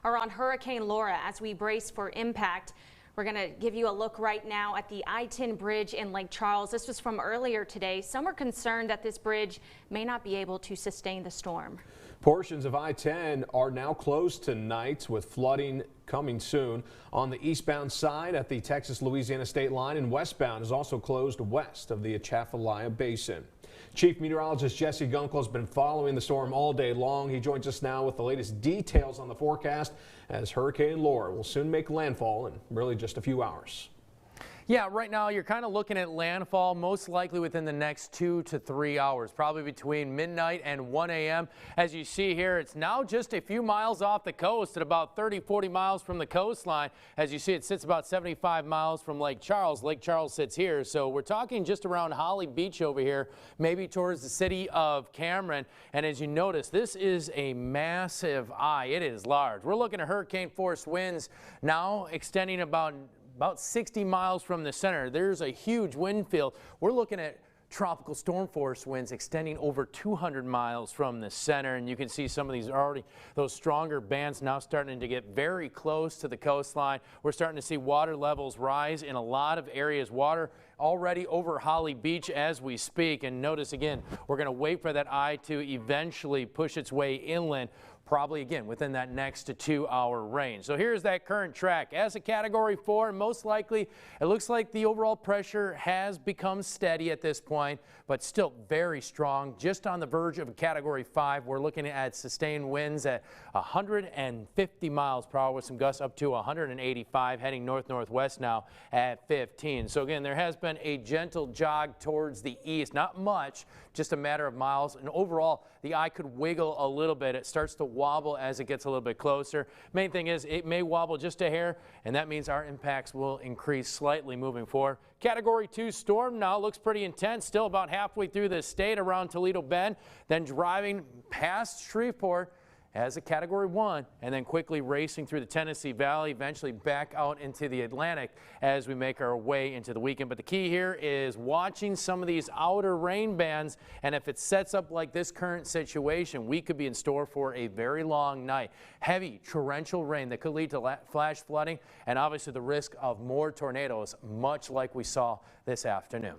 are on Hurricane Laura as we brace for impact. We're going to give you a look right now at the I-10 bridge in Lake Charles. This was from earlier today. Some are concerned that this bridge may not be able to sustain the storm. Portions of I-10 are now closed tonight with flooding coming soon. On the eastbound side at the Texas-Louisiana state line and westbound is also closed west of the Atchafalaya Basin. Chief Meteorologist Jesse Gunkel has been following the storm all day long. He joins us now with the latest details on the forecast as Hurricane Laura will soon make landfall in really just a few hours. Yeah, right now you're kind of looking at landfall most likely within the next 2 to 3 hours, probably between midnight and 1 a.m. As you see here, it's now just a few miles off the coast at about 30-40 miles from the coastline. As you see, it sits about 75 miles from Lake Charles. Lake Charles sits here, so we're talking just around Holly Beach over here, maybe towards the city of Cameron. And as you notice, this is a massive eye. It is large. We're looking at hurricane force winds now extending about 60 miles from the center. There's a huge wind field. We're looking at tropical storm force winds extending over 200 miles from the center, and you can see some of those stronger bands now starting to get very close to the coastline. We're starting to see water levels rise in a lot of areas. Water already over Holly Beach as we speak, and notice again, we're going to wait for that eye to eventually push its way inland, probably again within that next to 2-hour range. So here's that current track as a Category 4. Most likely it looks like the overall pressure has become steady at this point, but still very strong, just on the verge of a Category 5. We're looking at sustained winds at 150 miles per hour with some gusts up to 185, heading north-northwest now at 15. So again, there has been a gentle jog towards the east, not much, just a matter of miles, and overall the eye could wiggle a little bit. It starts to wobble as it gets a little bit closer. Main thing is it may wobble just a hair, and that means our impacts will increase slightly moving forward. Category 2 storm now looks pretty intense, still about halfway through the state around Toledo Bend, then driving past Shreveport as a Category 1, and then quickly racing through the Tennessee Valley, eventually back out into the Atlantic as we make our way into the weekend. But the key here is watching some of these outer rain bands, and if it sets up like this current situation, we could be in store for a very long night. Heavy torrential rain that could lead to flash flooding, and obviously the risk of more tornadoes, much like we saw this afternoon.